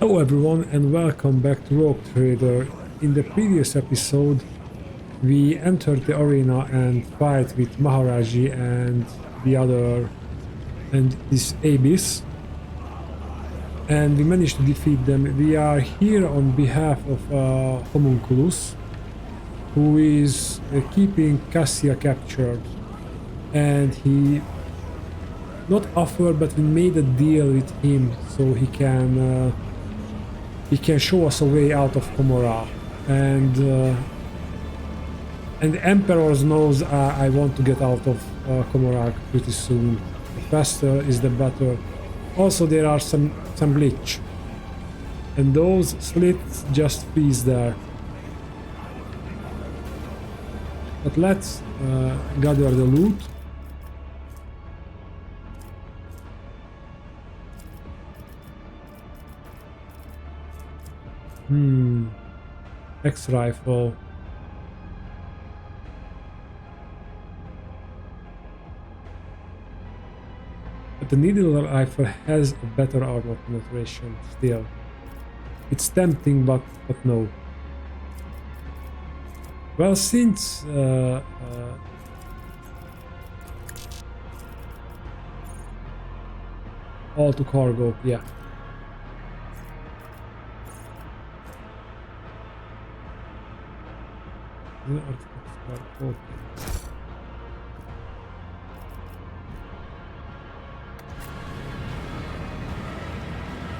Hello everyone and welcome back to Rogue Trader. In the previous episode we entered the arena and fight with Maharaji and this Abyss, and we managed to defeat them. We are here on behalf of Homunculus, who is keeping Cassia captured, and he not offered, but we made a deal with him so he can show us a way out of Komora, and the Emperor knows I want to get out of Komora pretty soon. The faster is the better. Also, there are some glitch, and those slits just freeze there. But let's gather the loot. X-rifle. But the needle rifle has a better armor penetration still. It's tempting, but no. Well, since all to cargo, yeah.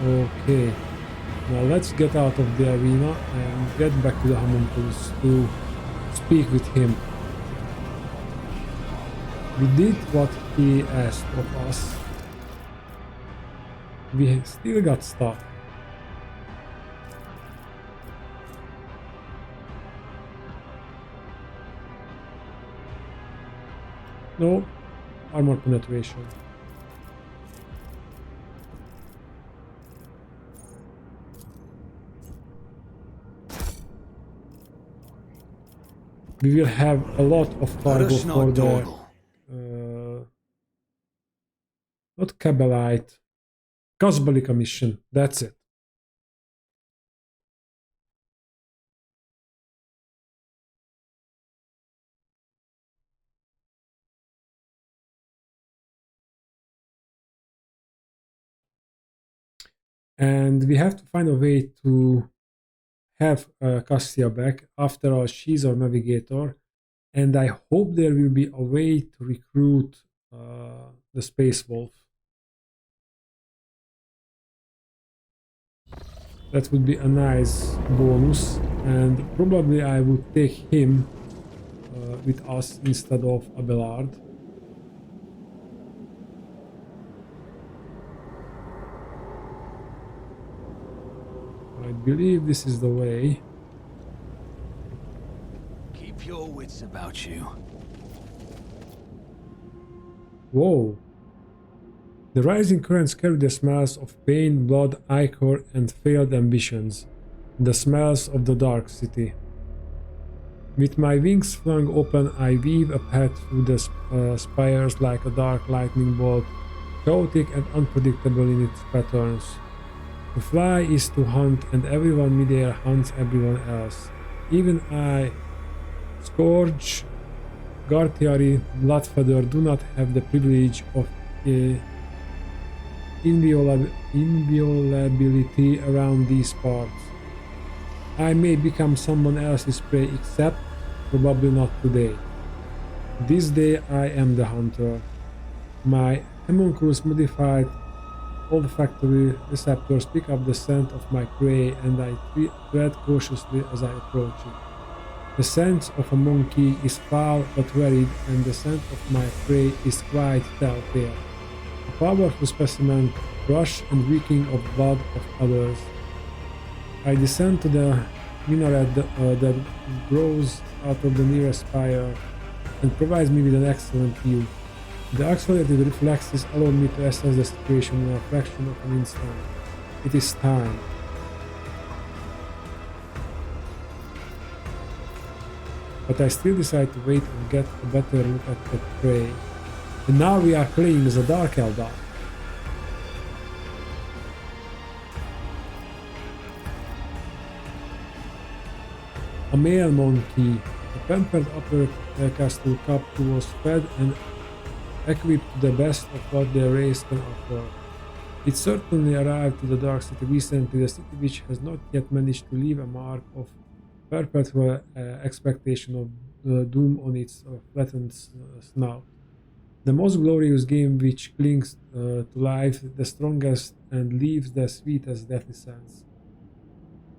Okay, now let's get out of the arena and get back to the homunculus to speak with him. We did what he asked of us. We still got stuff. No armor penetration. We will have a lot of cargo for the not Kabbalite, Kazbalika mission. That's it. And we have to find a way to have Cassia back. After all, she's our navigator, and I hope there will be a way to recruit the Space Wolf. That would be a nice bonus, and probably I would take him with us instead of Abelard. I believe this is the way. Keep your wits about you. Whoa. The rising currents carry the smells of pain, blood, ichor, and failed ambitions. The smells of the dark city. With my wings flung open, I weave a path through the spires like a dark lightning bolt, chaotic and unpredictable in its patterns. To fly is to hunt, and everyone midair hunts everyone else. Even I, Scourge, Gartiari, Bloodfeather do not have the privilege of inviolability around these parts. I may become someone else's prey, except probably not today. This day I am the hunter. My homunculus modified olfactory receptors pick up the scent of my prey, and I tread cautiously as I approach it. The scent of a monkey is foul but varied, and the scent of my prey is quite telltale. A powerful specimen, rush and reeking of blood of others. I descend to the minaret that grows out of the nearest spire and provides me with an excellent view. The accelerated reflexes allow me to assess the situation in a fraction of an instant. It is time. But I still decide to wait and get a better look at the prey. And now we are playing as a Dark Eldar. A male monkey, a pampered upper castle cub who was fed and equipped to the best of what their race can offer. It certainly arrived to the Dark City recently, the city which has not yet managed to leave a mark of perpetual expectation of doom on its flattened snout. The most glorious game which clings to life the strongest and leaves the sweetest deathly sense.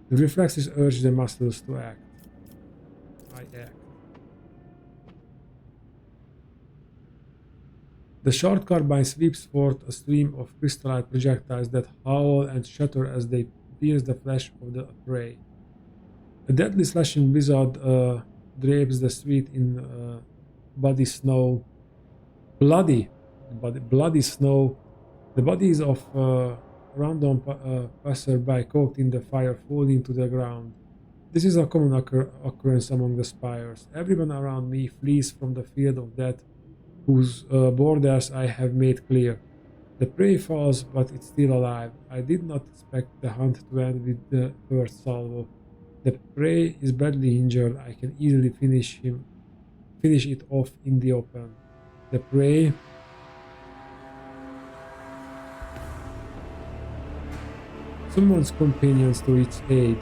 The reflexes urge the muscles to act. I act. The short carbine sweeps forth a stream of crystalline projectiles that howl and shatter as they pierce the flesh of the prey. A deadly slashing blizzard drapes the street in bloody snow. Bloody snow. The bodies of random passerby caught in the fire falling to the ground. This is a common occurrence among the spires. Everyone around me flees from the field of death whose borders I have made clear. The prey falls, but it's still alive. I did not expect the hunt to end with the first salvo. The prey is badly injured. I can easily finish it off in the open. The prey summons companions to its aid.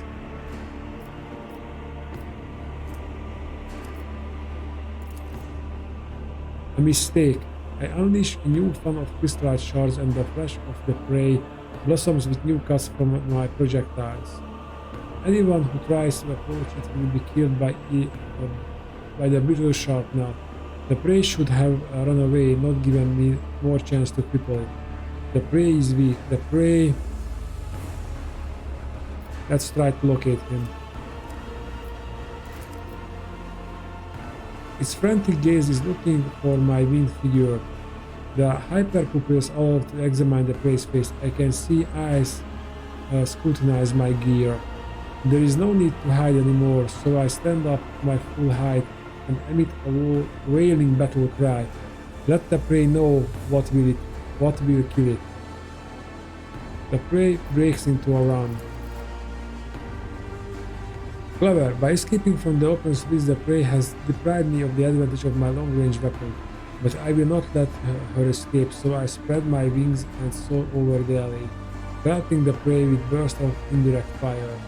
A mistake. I unleash a new fan of crystalline shards and the flesh of the prey blossoms with new cuts from my projectiles. Anyone who tries to approach it will be killed by the brittle sharpener. The prey should have run away, not given me more chance to cripple it. The prey is weak. The prey... Let's try to locate him. Its frantic gaze is looking for my winged figure. The hyperpupils allow to examine the prey's face. I can see eyes scrutinize my gear. There is no need to hide anymore, so I stand up to my full height and emit a wailing battle cry. Let the prey know what will kill it. The prey breaks into a run. Clever. By escaping from the open space, the prey has deprived me of the advantage of my long-range weapon, but I will not let her escape, so I spread my wings and soar over the alley, pelting the prey with bursts of indirect fire.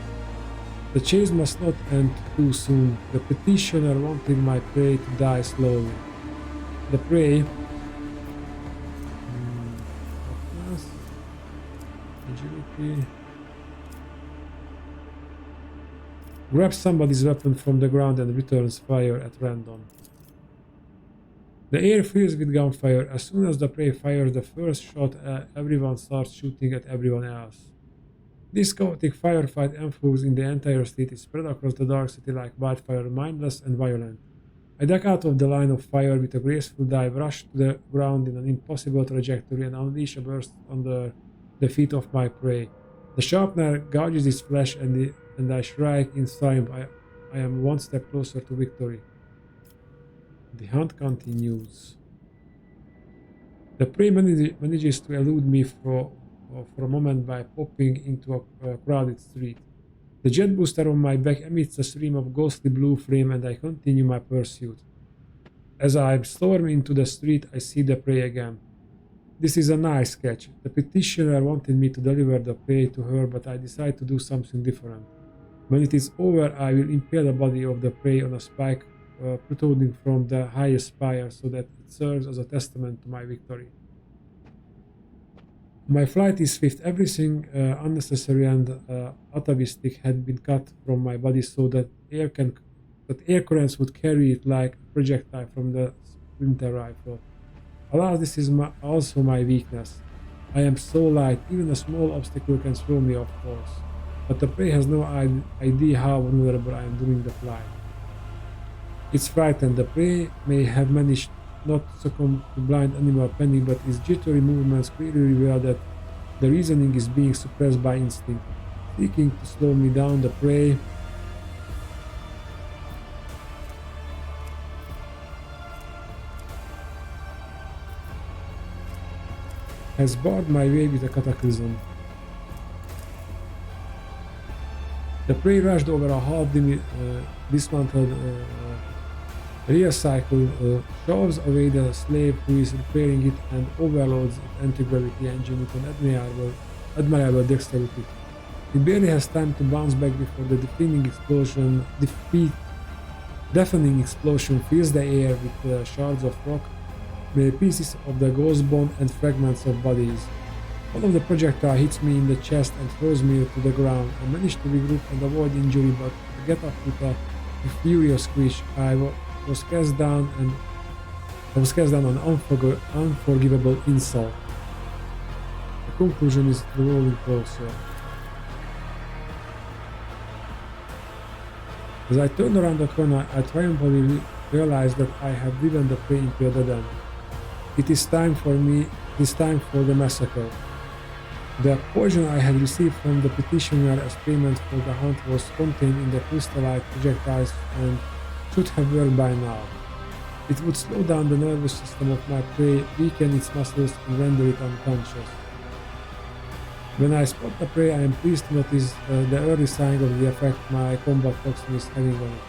The chase must not end too soon. The petitioner wanted my prey to die slowly. The prey... Agility... grabs somebody's weapon from the ground and returns fire at random. The air fills with gunfire. As soon as the prey fires the first shot, everyone starts shooting at everyone else. This chaotic firefight enfolds in the entire city, spread across the Dark City like wildfire, mindless and violent. I duck out of the line of fire with a graceful dive, rush to the ground in an impossible trajectory, and unleash a burst under the feet of my prey. The sharpener gouges its flesh and I strike in triumph. I am one step closer to victory. The hunt continues. The prey manages to elude me for a moment by popping into a crowded street. The jet booster on my back emits a stream of ghostly blue flame and I continue my pursuit. As I storm into the street, I see the prey again. This is a nice catch. The petitioner wanted me to deliver the prey to her, but I decide to do something different. When it is over, I will impale the body of the prey on a spike protruding from the highest spire so that it serves as a testament to my victory. My flight is swift. Everything unnecessary and atavistic had been cut from my body so that air currents would carry it like a projectile from the splinter rifle. Alas, this is also my weakness. I am so light, even a small obstacle can throw me off course. But the prey has no idea how vulnerable I am during the flight. It's frightened. The prey may have managed not to succumb to blind animal panic, but its jittery movements clearly reveal that the reasoning is being suppressed by instinct. Seeking to slow me down, the prey has barred my way with a cataclysm. The prey rushed over a dismantled rear cycle, shoves away the slave who is repairing it, and overloads its anti-gravity engine with an admirable dexterity. It barely has time to bounce back before the deafening explosion fills the air with shards of rock, pieces of the ghost bone, and fragments of bodies. One of the projectile hits me in the chest and throws me to the ground. I manage to regroup and avoid injury, but I get up with a furious screech. Was cast down an unforgivable insult. The conclusion is rolling closer. As I turn around the corner, I triumphantly realize that I have driven the prey into a dead end. It is time for the massacre. The poison I had received from the petitioner as payment for the hunt was contained in the crystallite projectiles and should have worked by now. It would slow down the nervous system of my prey, weaken its muscles, and render it unconscious. When I spot the prey, I am pleased to notice the early sign of the effect my combat toxin is having on it.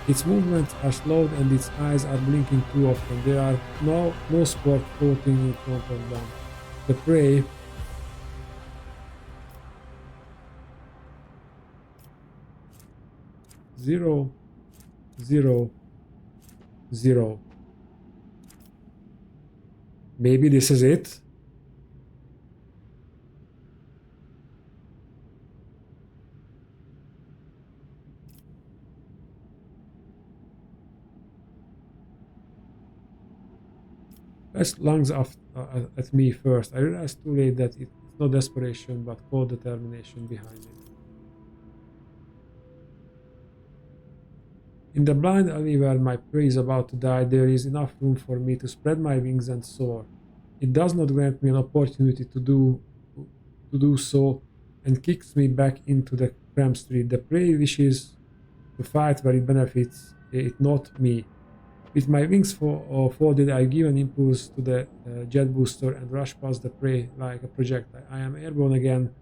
Its movements are slowed and its eyes are blinking too often. There are no sport floating in front of them. The prey zero, zero, zero. Maybe this is it? Pressed lungs at me first. I realized too late that it's not desperation but cold determination behind it. In the blind alley where my prey is about to die, there is enough room for me to spread my wings and soar. It does not grant me an opportunity to do so and kicks me back into the cramped street. The prey wishes to fight where it benefits it, not me. With my wings folded, I give an impulse to the jet booster and rush past the prey like a projectile. I am airborne again.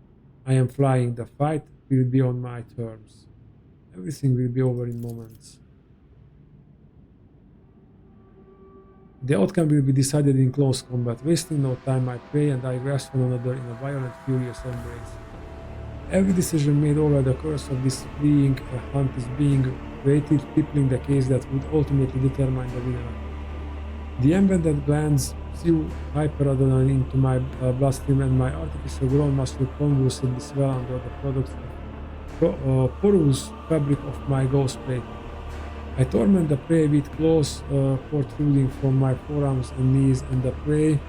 I am flying. The fight will be on my terms. Everything will be over in moments. The outcome will be decided in close combat. Wasting no time, my prey and I grasp one another in a violent, furious embrace. Every decision made over the course of this fleeing hunt is being weighted, tippling the case that would ultimately determine the winner. The embedded glands sew hyperadrenaline into my bloodstream, and my artificial grown muscle convulsively swell under the products of porous fabric of my ghost plate. I torment the prey with claws protruding from my forearms and knees, and the prey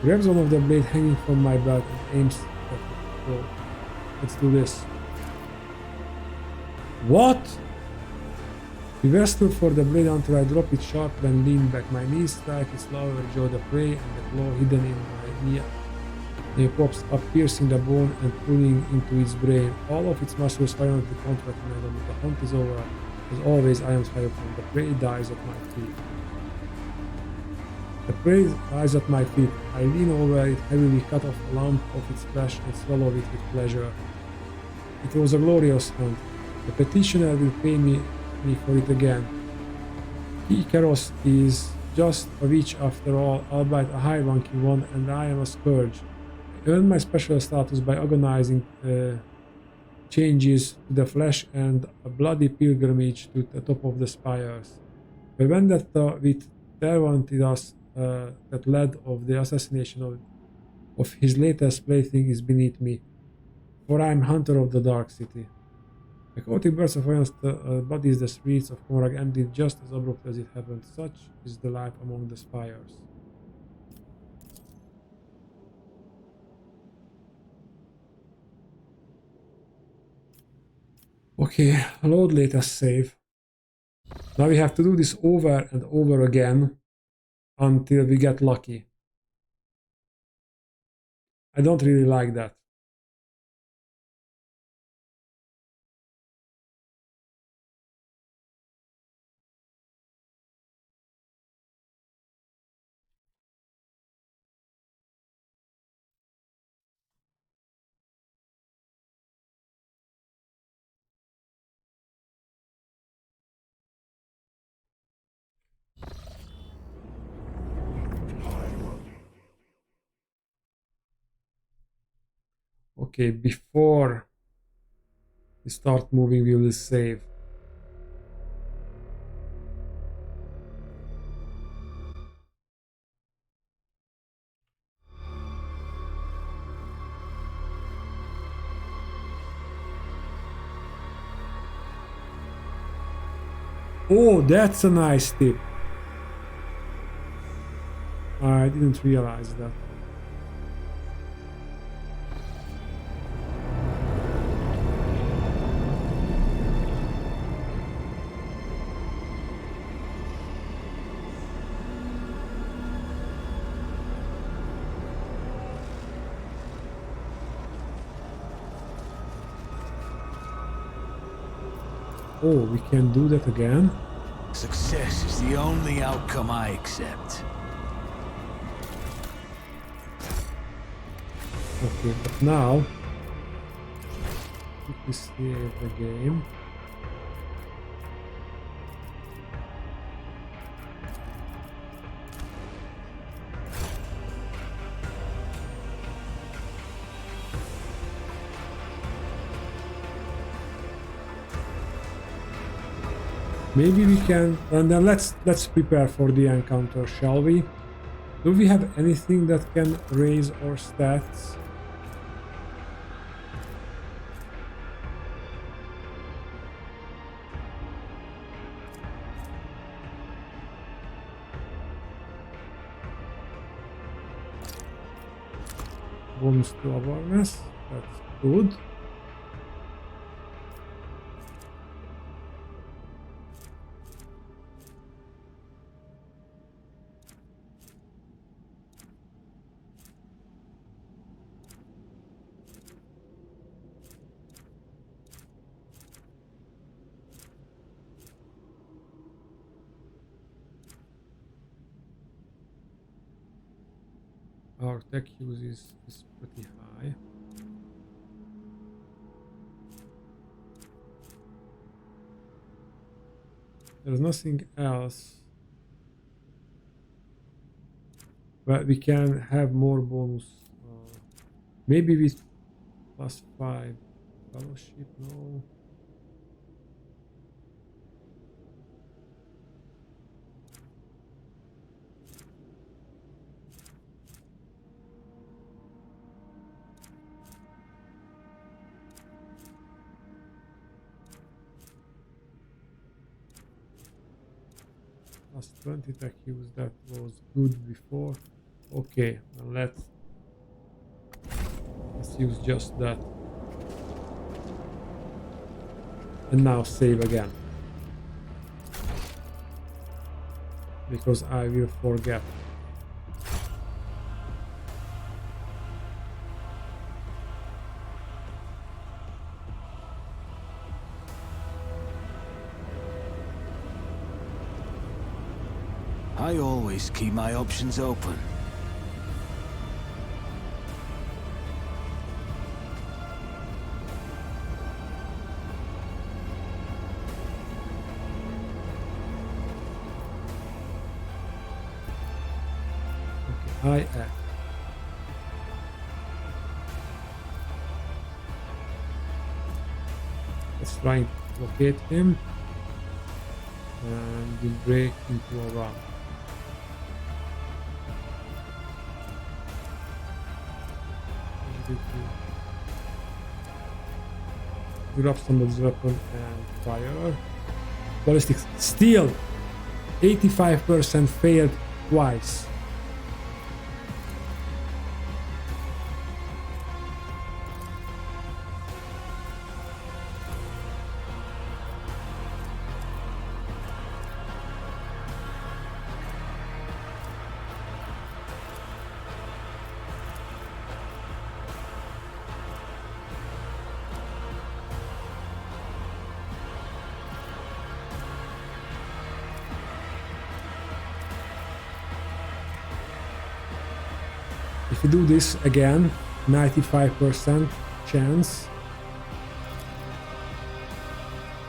grabs one of the blade hanging from my belt and aims at the throat. Let's do this. What? We were stood for the blade until I dropped it sharply and leaned back. My knees strike its lower jaw, the prey, and the claw hidden in my knee pops up, piercing the bone and pulling into its brain. All of its muscles violently contracting, and the hunt is over. As always, I am triumphant. The prey dies at my feet. The prey lies at my feet. I lean over it, heavily cut off a lump of its flesh and swallow it with pleasure. It was a glorious hunt. The petitioner will pay me for it again. Ikaros is just a witch after all, albeit a high-ranking one, and I am a scourge. I earned my special status by agonizing changes to the flesh and a bloody pilgrimage to the top of the spires. The vendetta with Tervantidas that led of the assassination of his latest plaything is beneath me, for I am hunter of the dark city. A chaotic burst of violence bodies the streets of Komorag ended just as abruptly as it happened. Such is the life among the spires. Okay, load latest save. Now we have to do this over and over again until we get lucky. I don't really like that. Okay, before we start moving, we will save. Oh, that's a nice tip. I didn't realize that. Oh, we can do that again? Success is the only outcome I accept. Okay, but now quickly save the game. Maybe we can, and then let's prepare for the encounter, shall we? Do we have anything that can raise our stats? Bonus to awareness, that's good. Our tech use is pretty high. There's nothing else. But we can have more bonus. Maybe with +5 fellowship, no. +20 tech use, that was good before. Okay, now let's use just that. And now save again. Because I will forget. I always keep my options open. Okay, I act. Let's try and locate him. And we'll break into a run. Grab somebody's weapon and fire. Ballistics. Still 85% failed twice. If you do this again, 95% chance,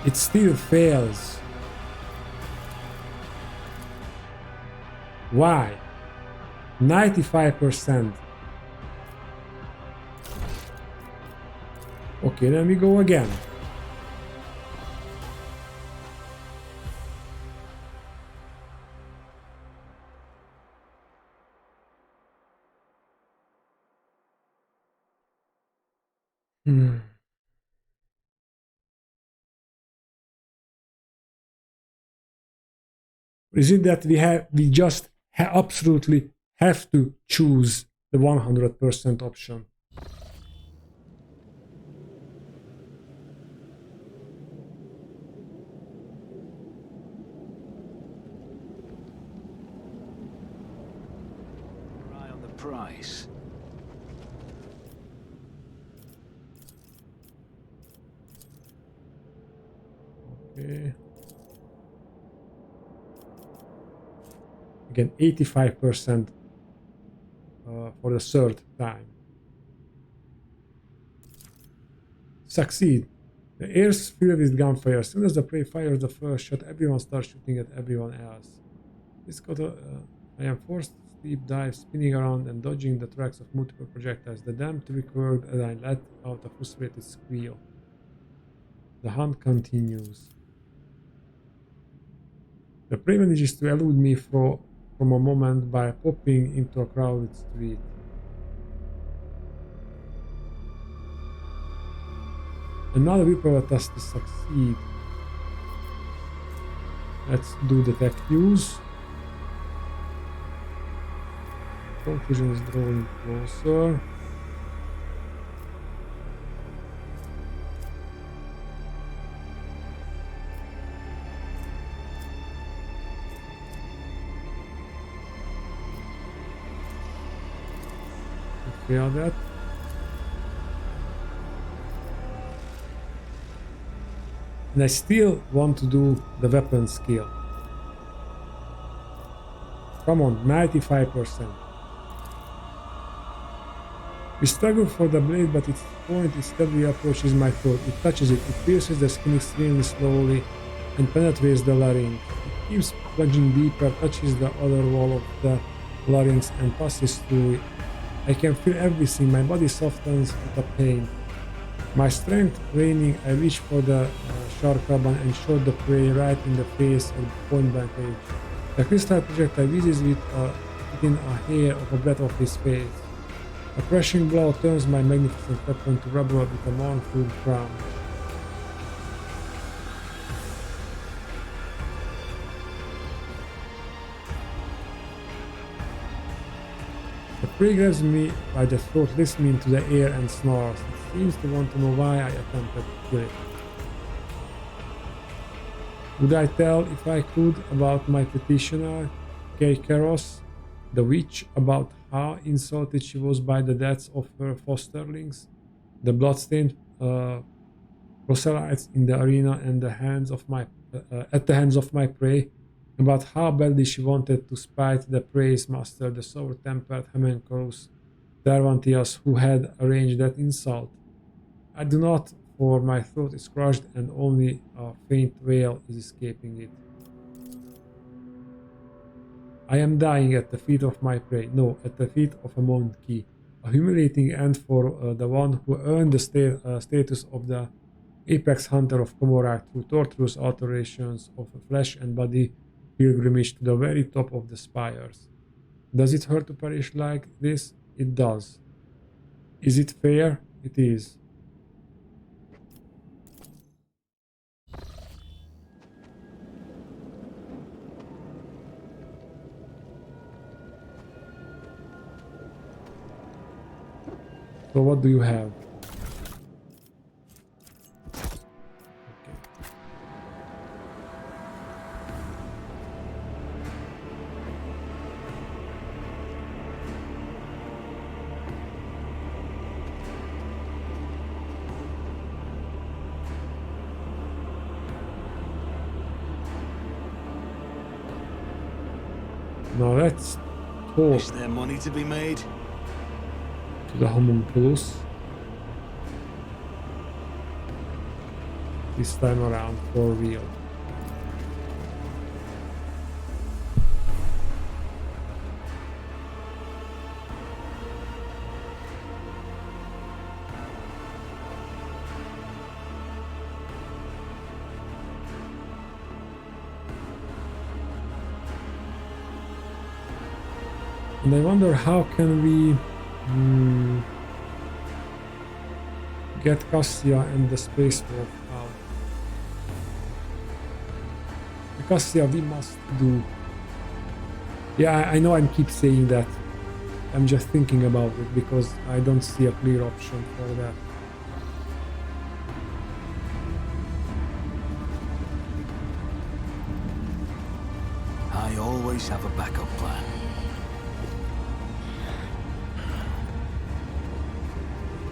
it still fails. Why? 95%. Okay, then we go again. Is it that we just absolutely have to choose the 100% option? Eye on the price. Okay. Again, 85% for the third time. Succeed. The air's filled with gunfire. As soon as the prey fires the first shot, everyone starts shooting at everyone else. I am forced to steep dive, spinning around and dodging the tracks of multiple projectiles. The damn trick worked and I let out a frustrated squeal. The hunt continues. The prey manages to elude me from a moment by popping into a crowded street. Another willpower test to succeed. Let's do the tech use. Conclusion is drawing closer. Fail that. And I still want to do the weapon skill. Come on, 95%. We struggle for the blade, but its point steadily approaches my throat. It touches it, it pierces the skin extremely slowly and penetrates the larynx. It keeps plunging deeper, touches the other wall of the larynx and passes through it. I can feel everything, my body softens with the pain. My strength waning, I reach for the sharp carbine and shot the prey right in the face at point blank range. The crystal projectile whizzes within a hair of a breath of his face. A crashing blow turns my magnificent weapon to rubble with a mournful crown. The prey grabs me by the throat, lifts me into the air and snarls. It seems to want to know why I attempted to kill it. Would I tell, if I could, about my petitioner, Keikeros, the witch, about how insulted she was by the deaths of her fosterlings, the bloodstained proselytes in the arena and at the hands of my prey, about how badly she wanted to spite the prey's master, the sour-tempered Hemencorus Dervantius, who had arranged that insult? I do not, for my throat is crushed and only a faint wail is escaping it. I am dying at the feet of my prey, no, at the feet of a monkey, a humiliating end for the one who earned the status of the apex hunter of Komorak through torturous alterations of a flesh and body pilgrimage to the very top of the spires. Does it hurt to perish like this? It does. Is it fair? It is. So what do you have? Okay. Now let's talk. Is there money to be made? to the homunculus. This time around for real. And I wonder how can we get Cassia and the Space Wolf out. The Cassia we must do. Yeah, I know I keep saying that. I'm just thinking about it because I don't see a clear option for that. I always have a backup plan.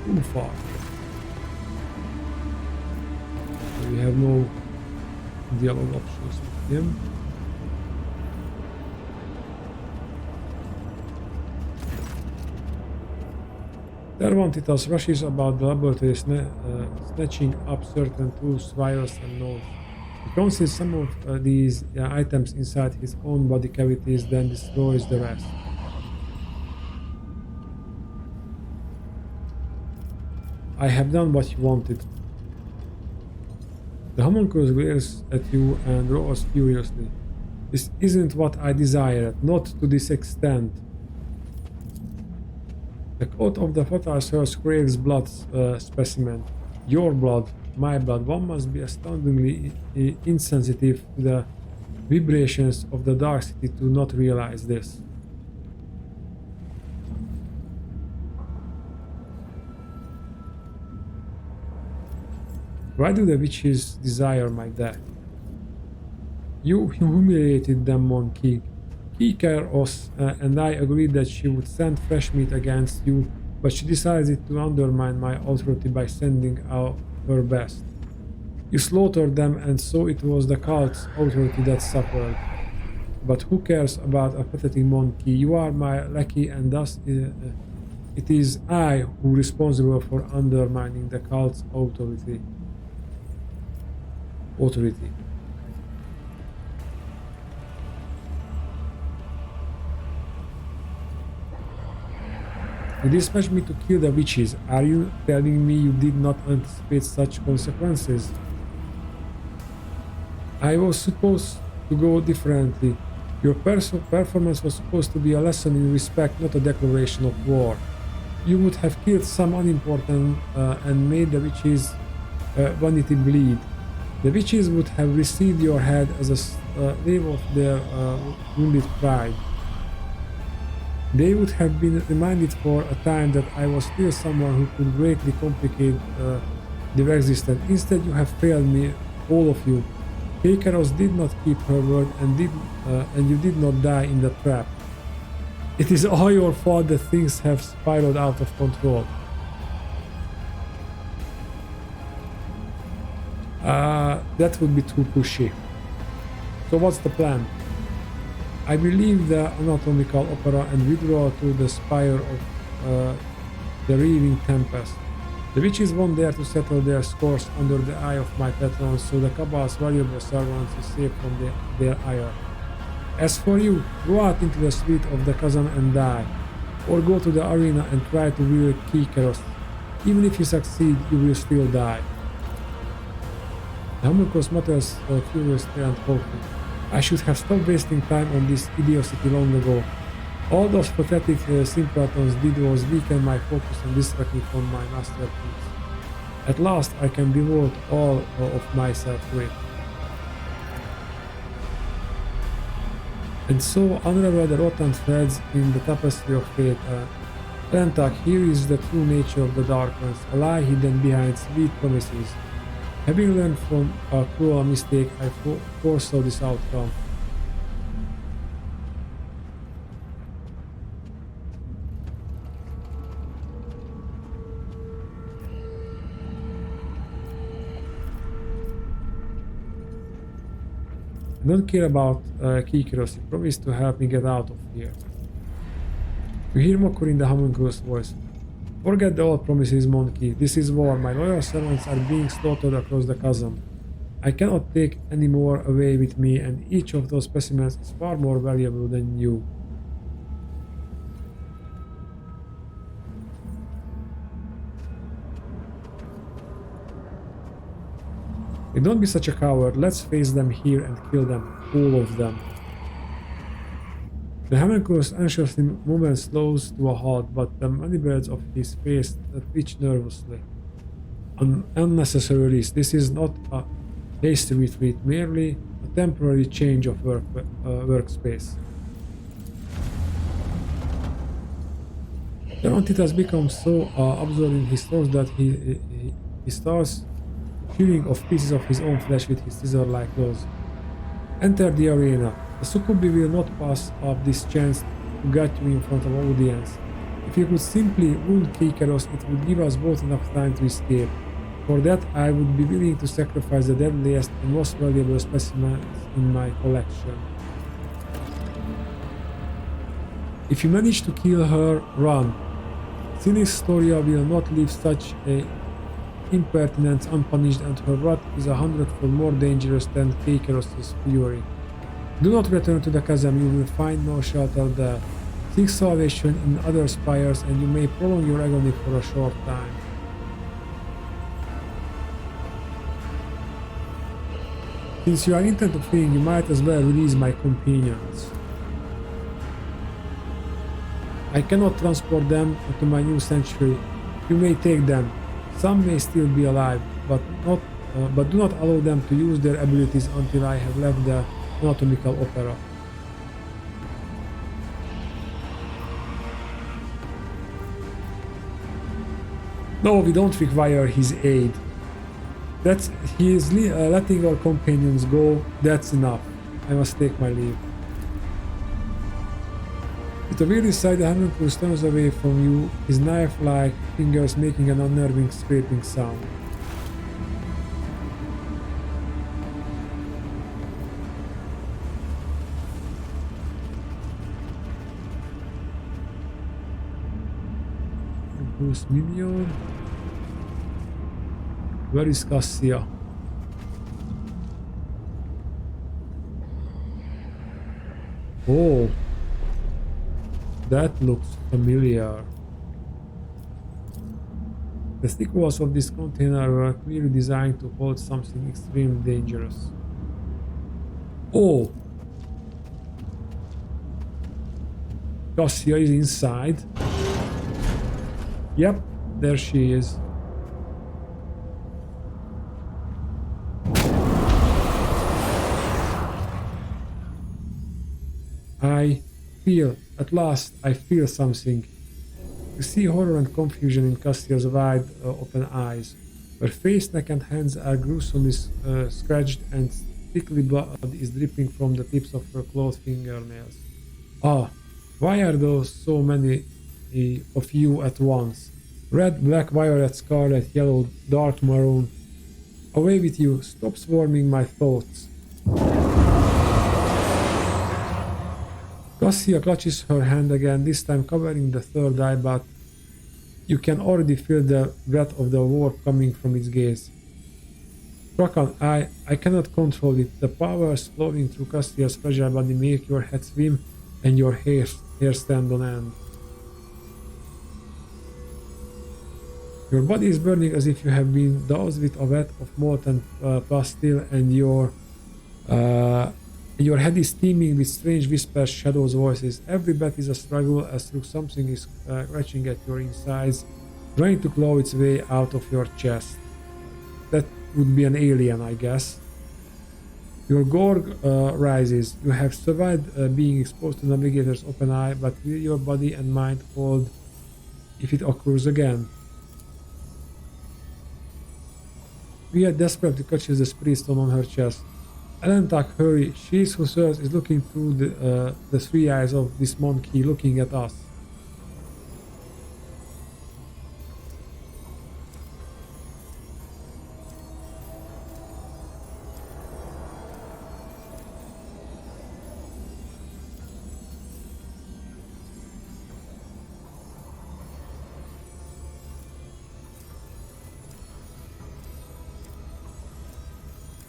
Too far. We have no dialogue options with him. Cervantitas rushes about the laboratory snatching up certain tools, wires and nodes. He conceals some of these items inside his own body cavities, then destroys the rest. I have done what you wanted. The homunculus glares at you and roars furiously. This isn't what I desired, not to this extent. The coat of the fertile source craves blood specimen. Your blood, my blood. One must be astoundingly insensitive to the vibrations of the dark city to not realize this. Why do the witches desire my death? You humiliated them, Monkey. Kikaros and I agreed that she would send fresh meat against you, but she decided to undermine my authority by sending out her best. You slaughtered them, and so it was the cult's authority that suffered. But who cares about a pathetic monkey? You are my lackey, and thus it is I who is responsible for undermining the cult's authority. You dispatched me to kill the witches. Are you telling me you did not anticipate such consequences? I was supposed to go differently. Your performance was supposed to be a lesson in respect, not a declaration of war. You would have killed some unimportant and made the witches' vanity bleed. The witches would have received your head as a slave of their wounded pride. They would have been reminded for a time that I was still someone who could greatly complicate their existence. Instead, you have failed me, all of you. Kekaros did not keep her word, and you did not die in the trap. It is all your fault that things have spiraled out of control. That would be too pushy. So what's the plan? I believe the anatomical opera and withdraw to the spire of the reeling tempest. The witches won't dare to settle their scores under the eye of my patrons, so the Cabal's valuable servants is safe from their ire. As for you, go out into the street of the chasm and die, or go to the arena and try to wield Kikeros. Even if you succeed, you will still die. The homunculus mutters furiously and hopefully. I should have stopped wasting time on this idiocy long ago. All those pathetic simpletons did was weaken my focus and distract me from my masterpiece. At last I can devote all of myself to it. And so unravel the rotten threads in the tapestry of fate. Rentak, here is the true nature of the darkness, a lie hidden behind sweet promises. Having learned from a cruel mistake, I foresaw this outcome. I don't care about Kikeros. He promised to help me get out of here. You hear mockery in the homunculus voice. Forget the old promises, monkey. This is war. My loyal servants are being slaughtered across the chasm. I cannot take any more away with me, and each of those specimens is far more valuable than you. Hey, don't be such a coward. Let's face them here and kill them. All of them. The homunculus anxiously movement slows to a halt, but the mandibles of his face twitch nervously. An unnecessary risk. This is not a hasty retreat, merely a temporary change of workspace. It has become so absorbed in his thoughts that he starts hewing off pieces of his own flesh with his scissor-like claws. Enter the arena. The succubi will not pass up this chance to get you in front of audience. If you could simply wound Keikeros, it would give us both enough time to escape. For that, I would be willing to sacrifice the deadliest and most valuable specimens in my collection. If you manage to kill her, run. Sinistoria will not leave such a impertinence unpunished, and her wrath is 100-fold more dangerous than Keikeros' fury. Do not return to the chasm, you will find no shelter there. Seek salvation in other spires, and you may prolong your agony for a short time. Since you are intent of fleeing, you might as well release my companions. I cannot transport them to my new sanctuary. You may take them. Some may still be alive, but do not allow them to use their abilities until I have left the anatomical opera. No, we don't require his aid. He is letting our companions go. That's enough. I must take my leave. With a weary sigh, the homunculus turns away from you, his knife-like fingers making an unnerving scraping sound. Bruce Minion. Where is Cassia? Oh, that looks familiar. The thick walls of this container were clearly designed to hold something extremely dangerous. Oh! Cassia is inside. Yep, there she is. At last, I feel something. You see horror and confusion in Castia's wide open eyes. Her face, neck and hands are gruesomely scratched, and thickly blood is dripping from the tips of her clawed fingernails. Ah, why are there so many of you at once? Red, black, violet, scarlet, yellow, dark maroon. Away with you, stop swarming my thoughts. Cassia clutches her hand again, this time covering the third eye, but you can already feel the breath of the war coming from its gaze. Kraken, I cannot control it. The powers flowing through Castia's fragile body make your head swim and your hair stand on end. Your body is burning as if you have been doused with a vat of molten pastille, and your head is teeming with strange whispers, shadows, voices. Every breath is a struggle as though something is scratching at your insides, trying to claw its way out of your chest. That would be an alien, I guess. Your gorge rises. You have survived being exposed to Navigator's open eye, but will your body and mind hold if it occurs again? Via desperately catches the spirit stone on her chest. Alentak, hurry! She who serves is looking through the three eyes of this monkey, looking at us.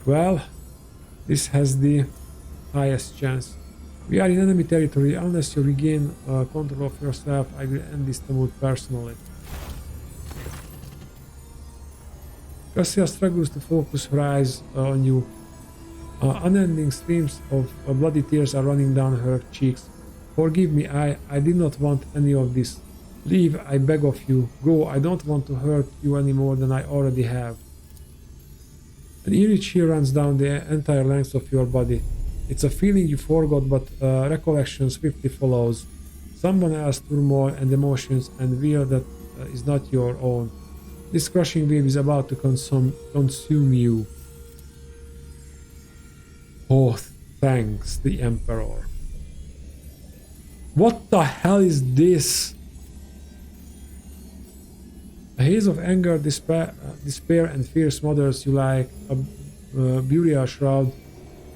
Well, this has the highest chance. We are in enemy territory. Unless you regain control of yourself, I will end this tumult personally. Cassia struggles to focus her eyes on you. Unending streams of bloody tears are running down her cheeks. Forgive me, I did not want any of this. Leave, I beg of you. Go, I don't want to hurt you any more than I already have. An eerie chill runs down the entire length of your body. It's a feeling you forgot, but recollection swiftly follows. Someone else's turmoil and emotions and will that is not your own. This crushing wave is about to consume you. Oh, thanks, the Emperor. What the hell is this? A haze of anger, despair and fear smothers you like a burial shroud,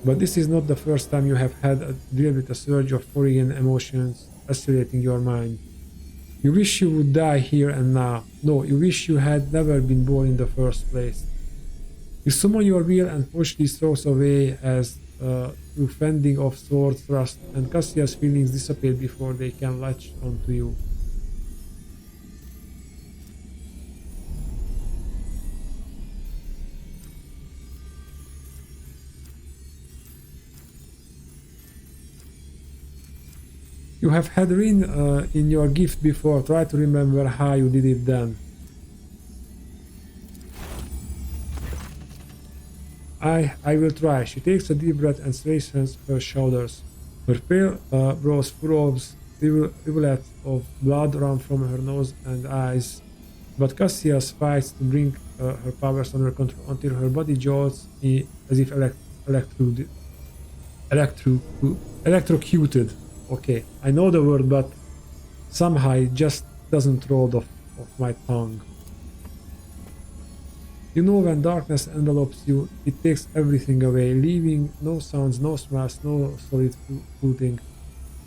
but this is not the first time you have had to deal with a surge of foreign emotions accelerating your mind. You wish you would die here and now. No, you wish you had never been born in the first place. You summon your will and push these thoughts away as through fending off sword thrust, and Cassia's feelings dissipate before they can latch onto you. You have had Rin in your gift before. Try to remember how you did it then. I will try. She takes a deep breath and straightens her shoulders. Her pale brows furrows, rivulets of blood run from her nose and eyes. But Cassius fights to bring her powers under control until her body jolts as if electrocuted. Okay, I know the word, but somehow it just doesn't roll off my tongue. You know, when darkness envelops you, it takes everything away, leaving no sounds, no smells, no solid footing.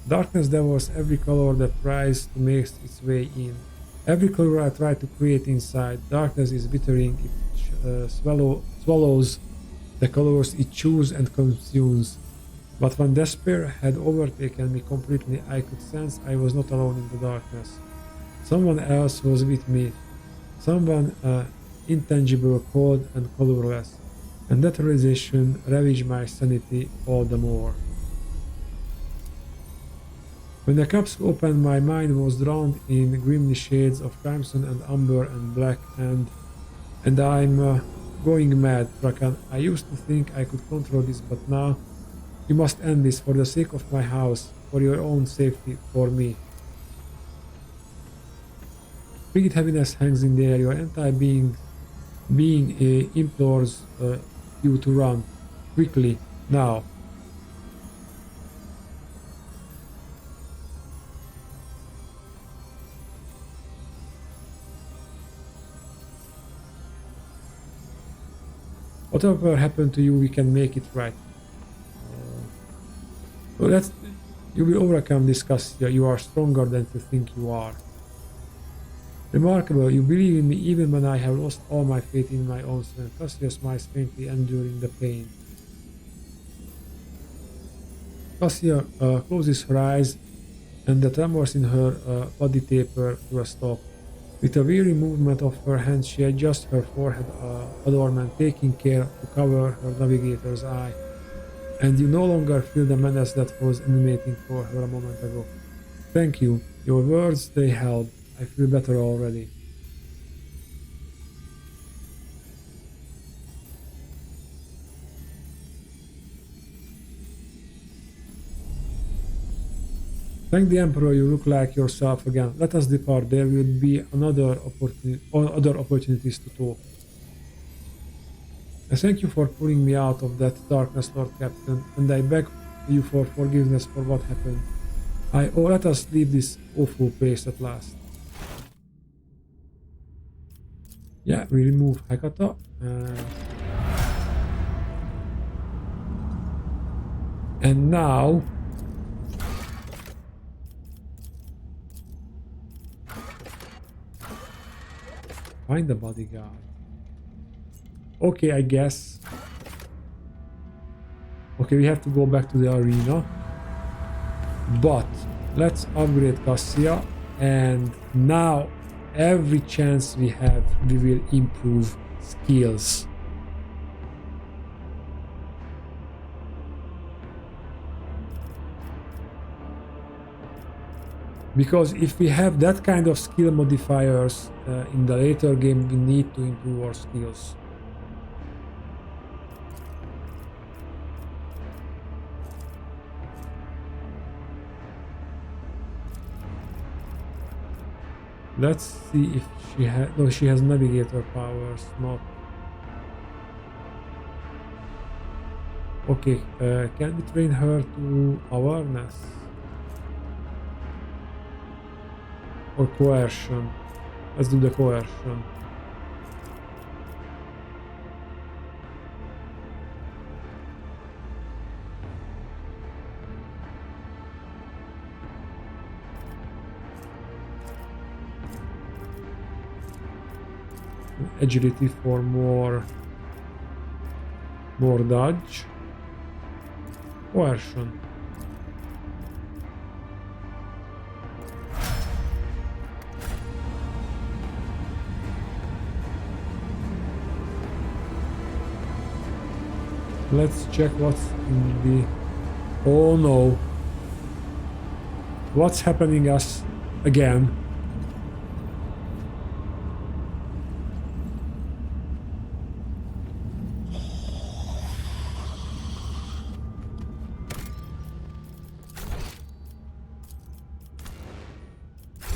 Darkness devours every color that tries to make its way in. Every color I try to create inside. Darkness is withering, it swallows the colors it chews and consumes. But when despair had overtaken me completely, I could sense I was not alone in the darkness. Someone else was with me. Someone intangible, cold and colorless. And that realization ravaged my sanity all the more. When the capsule opened, my mind was drowned in grimly shades of crimson and amber and black, and I'm going mad, Rakan. I used to think I could control this, but now you must end this for the sake of my house, for your own safety, for me. Frigid heaviness hangs in the air. Your entire being implores you to run quickly now. Whatever happened to you, we can make it right. So you will overcome this, Cassia. You are stronger than you think you are. Remarkable, you believe in me even when I have lost all my faith in my own strength. Cassia smiles faintly, enduring the pain. Cassia closes her eyes, and the tremors in her body taper to a stop. With a weary movement of her hand, she adjusts her forehead adornment, taking care to cover her navigator's eye. And you no longer feel the menace that was emanating for her a moment ago. Thank you. Your words, they held. I feel better already. Thank the Emperor, you look like yourself again. Let us depart. There will be other opportunities to talk. I thank you for pulling me out of that darkness, Lord Captain, and I beg you for forgiveness for what happened. Let us leave this awful place at last. Yeah, we remove Hekata. And now find the bodyguard. Okay, I guess Okay, we have to go back to the arena. But let's upgrade Cassia, and now every chance we have, we will improve skills. Because if we have that kind of skill modifiers in the later game, we need to improve our skills. Let's see if she has... No, she has navigator powers, not... Okay, can we train her to awareness? Or coercion? Let's do the coercion. Agility for more dodge. Coercion. Let's check what's in the... Oh no. What's happening us again?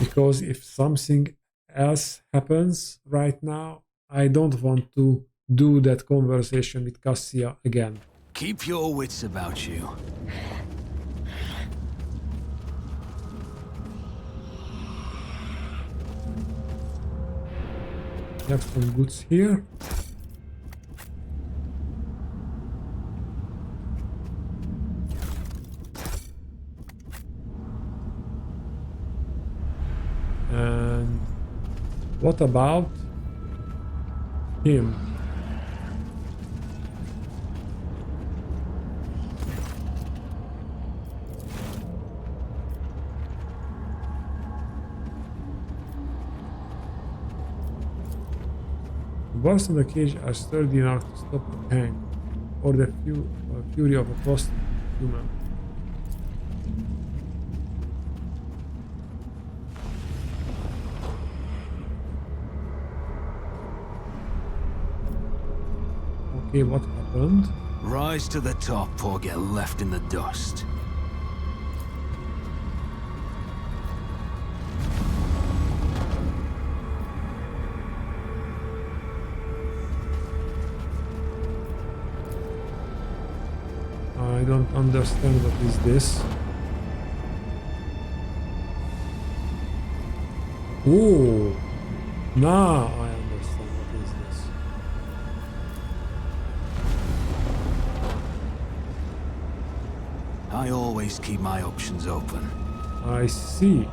Because if something else happens right now, I don't want to do that conversation with Cassia again. Keep your wits about you. Have some goods here. And what about him? The bars on the cage are sturdy enough to stop a tank or the fury of a lost human. Okay, what happened? Rise to the top or get left in the dust. I don't understand what is this. Oh, now I understand what is this. I always keep my options open. I see.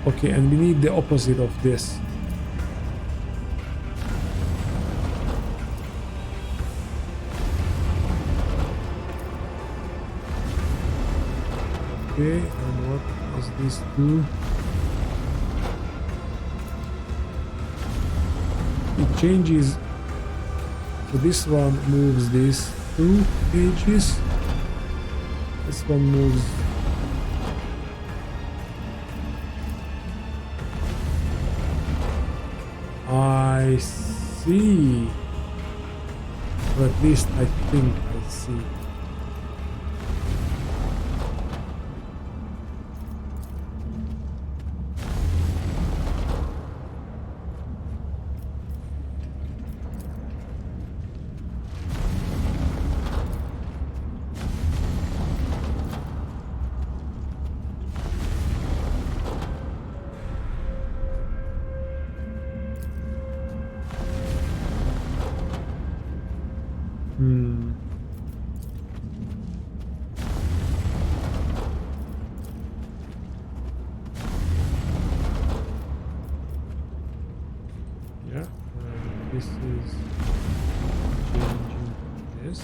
Okay, and we need the opposite of this. Okay, and what does this do? It changes. So this one moves these 2 pages. This one moves. I see. Or at least I think I see. this is changing this.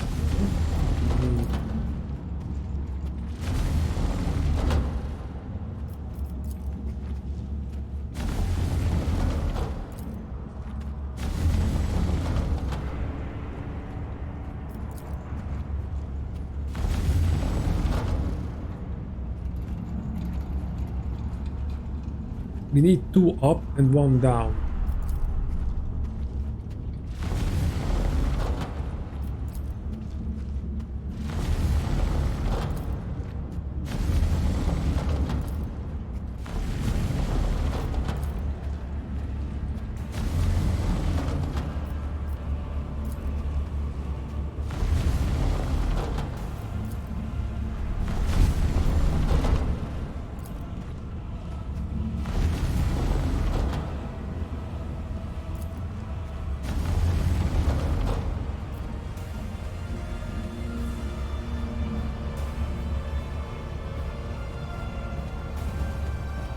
No. We need 2 up and 1 down.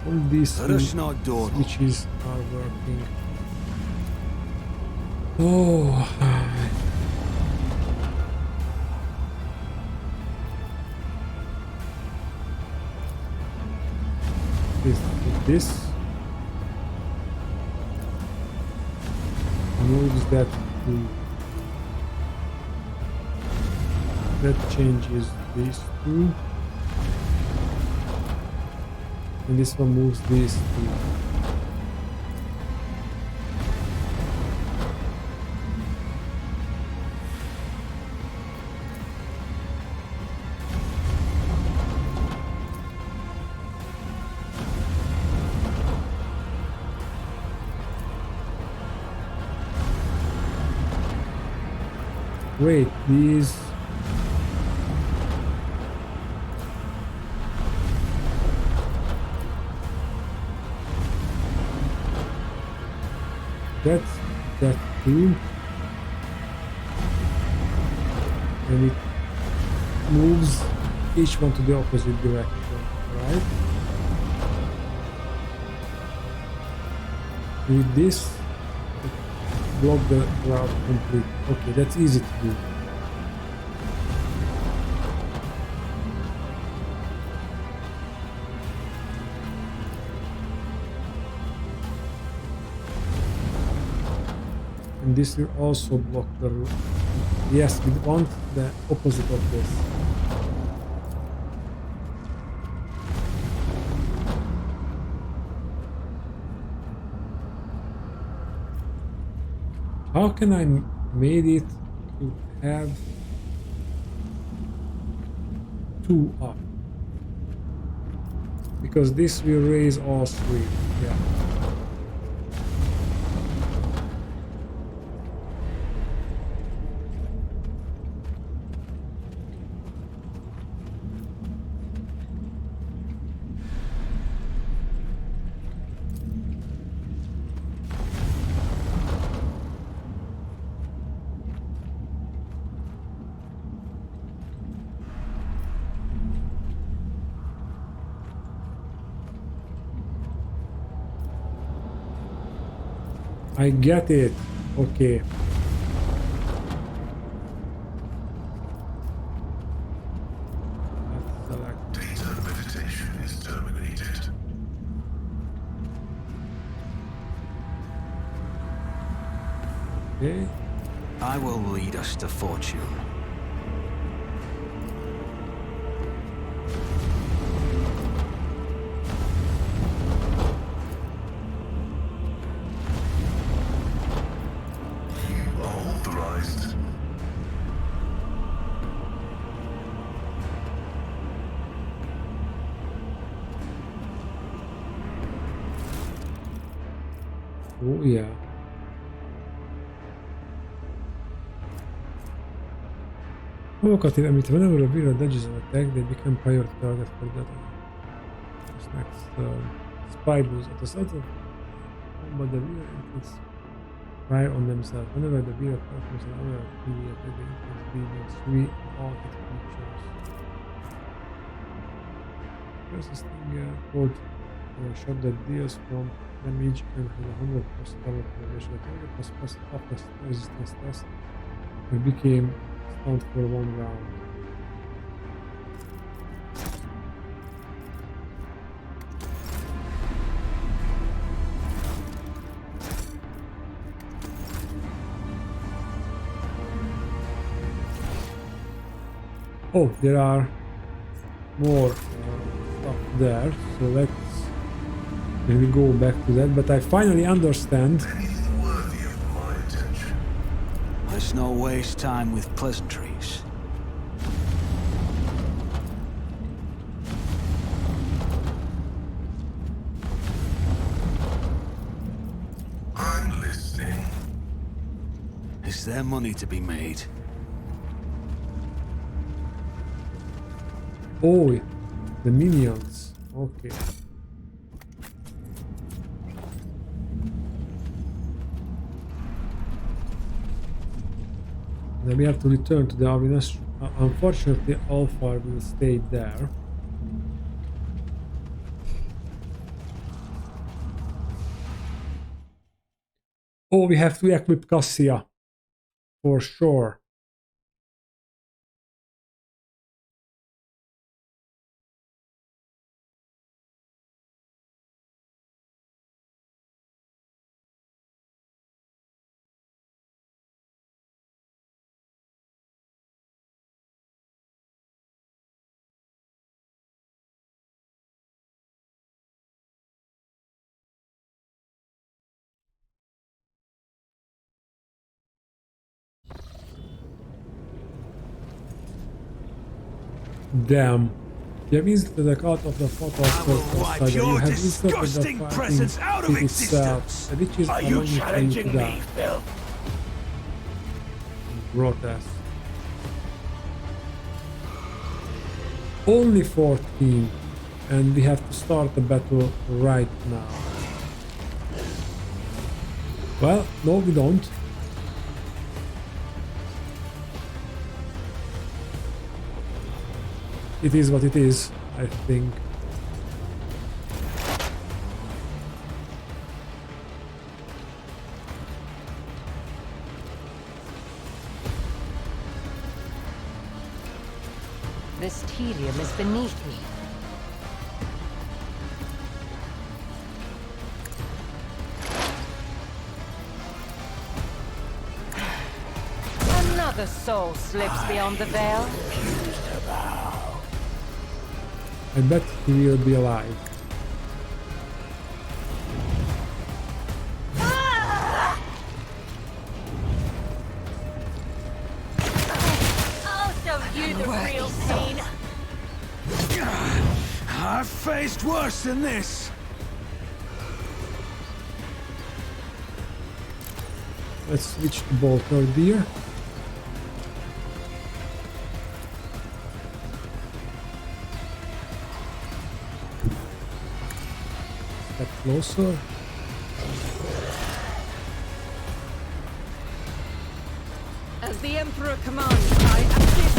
All these switches are working. Oh, this moves that to that changes these two. And this one moves these two. Wait, these... That's that too. And it moves each one to the opposite direction, right? With this, block the route completely. Okay, that's easy to do. And this will also block the route. Yes, we want the opposite of this. How can I made it to have 2 up? Because this will raise all 3. Yeah. I get it. Okay. Let's select. Data meditation is terminated. Okay. I will lead us to fortune. Authorized. Oh yeah. Focus in amit whenever a reveal dodges an attack, they become priority target for that. What's next? Spy boost. At the start of combat, the real inflicts fire on themselves. Whenever the real performs an other PvE attack, they inflict bleeding 3 all hit creatures. Persisting code A shot that deals from damage and has a 100% armor penetration. The target was passed after resistance test and became stunned for 1 round. Oh, there are more stuff there, so let's maybe go back to that. But I finally understand. Anything worthy of my attention. Let's not waste time with pleasantries. I'm listening. Is there money to be made? Oh, the minions. Okay. Then we have to return to the arena. Unfortunately, Alpha will stay there. Oh, we have to equip Cassia. For sure. Damn. You have inserted the card of the fatal wipe surface. You your have inserted the disgusting fighting presence out of it itself. existence. The witches Are are you longing for you to challenging die. me, Phil? Grotesque. Only 14, and we have to start the battle right now. Well, no, we don't. It is what it is, I think. This tedium is beneath me. Another soul slips beyond the veil. I bet he will be alive. I'll show you the real pain. I've faced worse than this. Let's switch to Bolter Deer. Step closer. As the Emperor commands, I assist.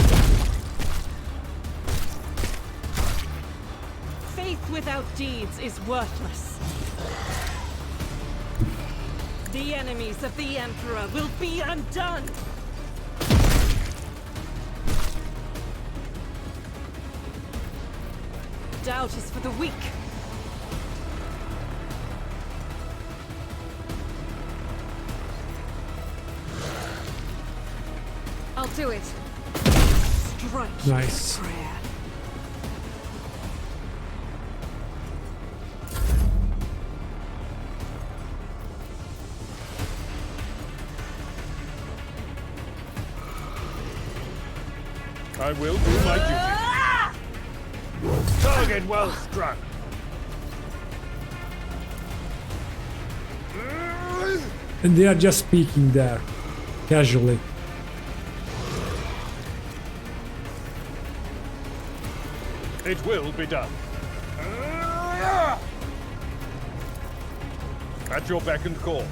Faith without deeds is worthless. The enemies of the Emperor will be undone. Doubt is for the weak. I'll do it. Strike. Nice. Prayer. I will do my duty. Target well struck. And they are just speaking there, casually. It will be done. At your beck and call.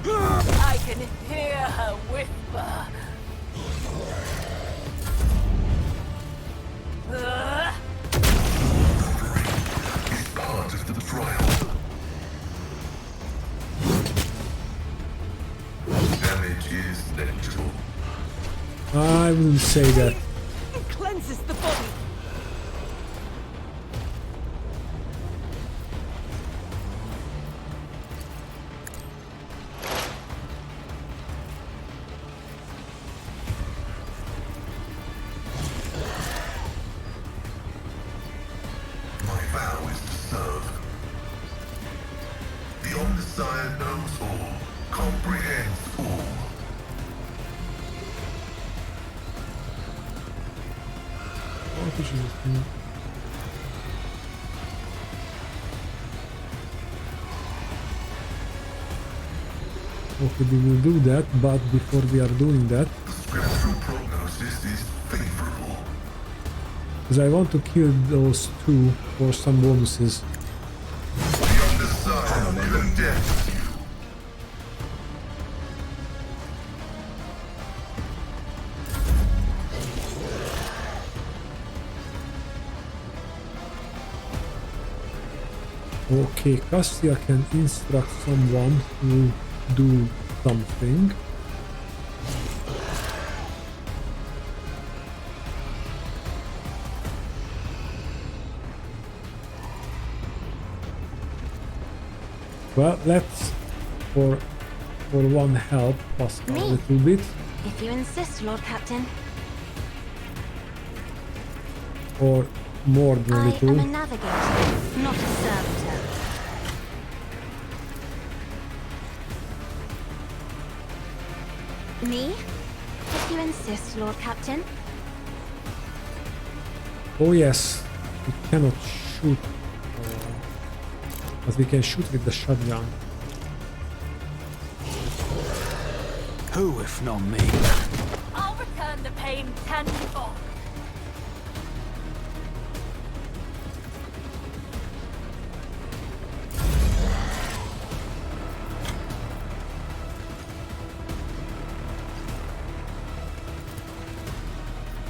I can hear her whisper. Part of the problem. wouldn't say that. It cleanses the body. My vow is to serve. The Omnissiah knows all, comprehends all. Okay, we will do that, but before we are doing that, The scriptural prognosis is favorable. because I want to kill those two for some bonuses. The Omnissiah condemns you. Okay, Cassia can instruct someone to do something. Well, let's for one help Pascal a Me? little bit, If you insist, Lord Captain. or more than a I am a little. navigator, not a servitor. Me? If you insist, Lord Captain. Oh yes, we cannot shoot, but we can shoot with the shotgun. Who if not me? I'll return the pain tenfold.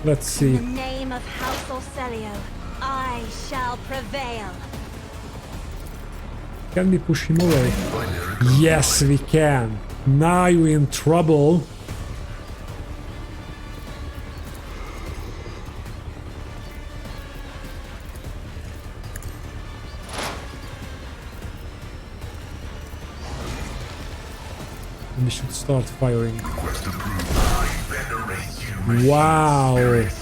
Let's see. In the name of House Orcelio, I shall prevail. Can we push him away? Yes, we can. Now you're in trouble. And we should start firing. Request approved. I venerate you, machine Wow. spirit.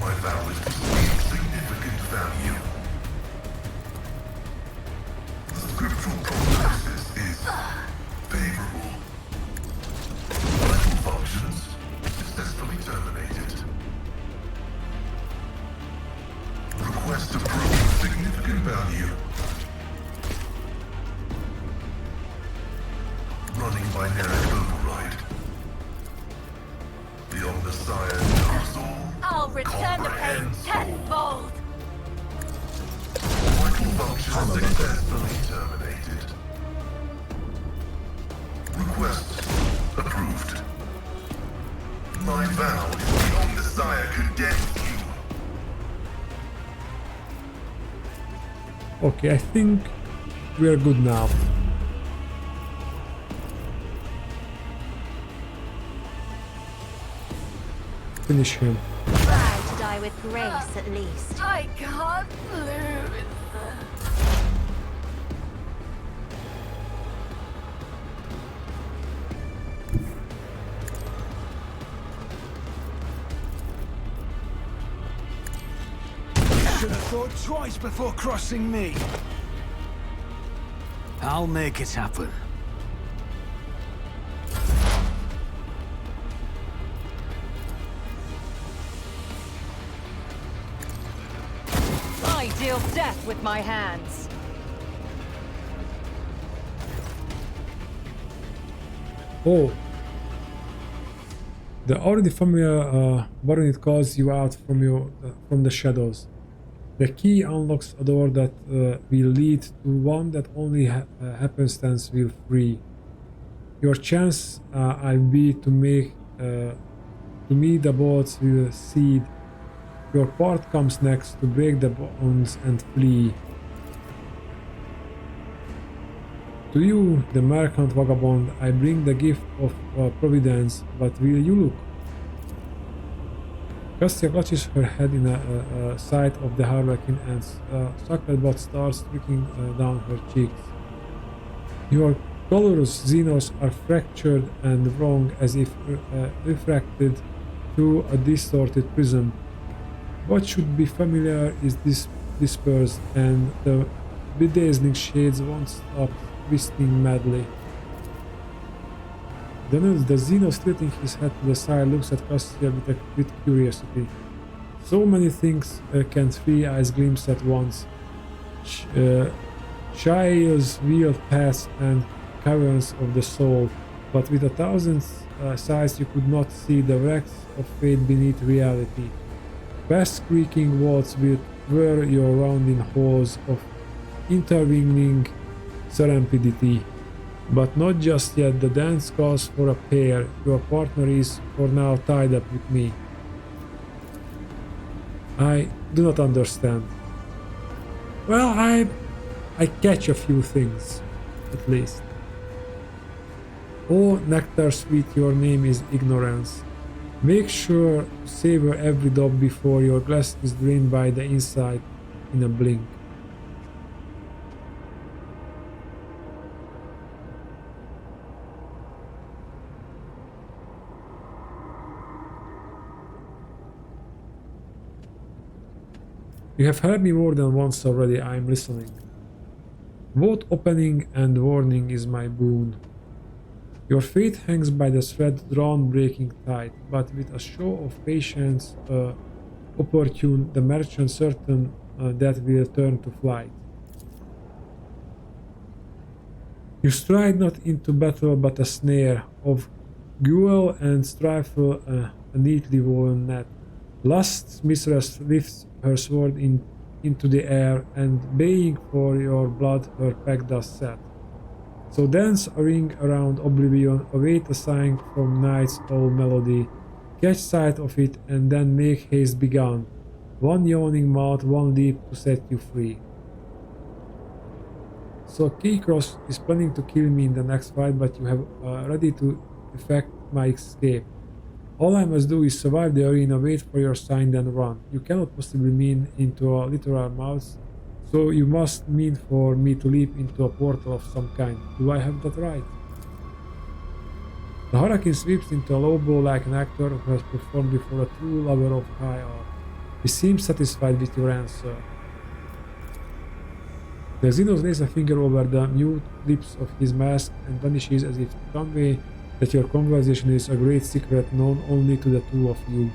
My vow is to seek significant value. The scriptural prognosis is favorable. Vital functions successfully terminated. Request approved. Significant value. Running binary override. The Omnissiah knows all. I'll return the pain comprehends all. tenfold. Vital function successfully terminated. Request approved. My vow is the Omnissiah condemns you. Okay, I think we are good now. Finish him. Try to die with grace, at least. I can't lose. Should have thought twice before crossing me. I'll make it happen. I deal death with my hands. Oh. The already familiar Baronet calls you out from the shadows. The key unlocks a door that will lead to one that only happenstance will free. Your chance will be to me the bullets will seed. Your part comes next to break the bonds and flee. To you, the merchant vagabond, I bring the gift of providence, but will you look? Cassia clutches her head in a sight of the harlequin and chocolate blood starts trickling down her cheeks. Your colors, Xenos, are fractured and wrong as if refracted through a distorted prism. What should be familiar is dispersed, and the bedazzling shades won't stop twisting madly. Then the Xenos, tilting his head to the side, looks at Cassia with curiosity. So many things can three eyes glimpse at once. Shails, wheeled paths, and caverns of the soul, but with 1,000 sides you could not see the wrecks of fate beneath reality. Vast creaking vaults will whir you around in halls of intervening serendipity. But not just yet. The dance calls for a pair. Your partner is for now tied up with me. I do not understand. Well, I catch a few things, at least. Oh, nectar sweet, your name is ignorance. Make sure to savor every drop before your glass is drained by the inside in a blink. You have heard me more than once already, I am listening. Both opening and warning is my boon. Your fate hangs by the thread drawn breaking tight, but with a show of patience opportune, the merchant certain that will turn to flight. You stride not into battle but a snare of guile and stifle a neatly woven net. Lust's mistress lifts her sword into the air, and baying for your blood her pack does set. So dance a ring around oblivion, await a sign from night's old melody, catch sight of it, and then make haste begone. One yawning mouth, one leap to set you free. So Keycross is planning to kill me in the next fight, but you have ready to effect my escape. All I must do is survive the arena, wait for your sign, then run. You cannot possibly mean into a literal mouth, so you must mean for me to leap into a portal of some kind. Do I have that right? The hurricane sweeps into a low blow like an actor who has performed before a true lover of high art. He seems satisfied with your answer. The Xenos lays a finger over the mute lips of his mask and vanishes as if to convey that your conversation is a great secret known only to the two of you.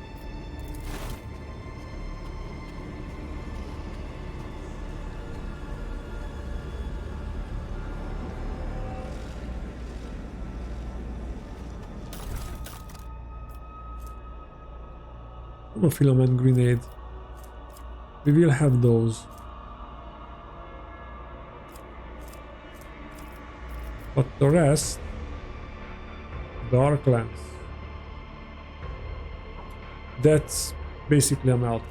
Monofilament grenade. We will have those. But the rest... Dark lens. That's basically a melt.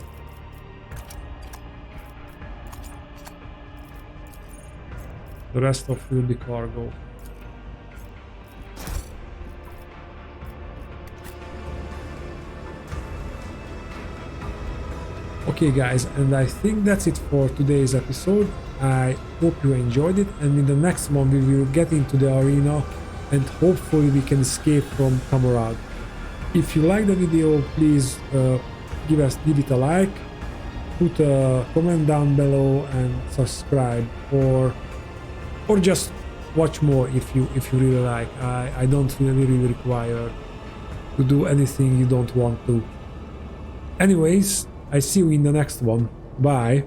The rest of will be cargo. Okay guys, and I think that's it for today's episode. I hope you enjoyed it, and in the next one we will get into the arena and hopefully we can escape from Camarade. If you like the video, please give it a like, put a comment down below and subscribe, or just watch more if you really like. I don't really require to do anything you don't want to. Anyways, I see you in the next one. Bye.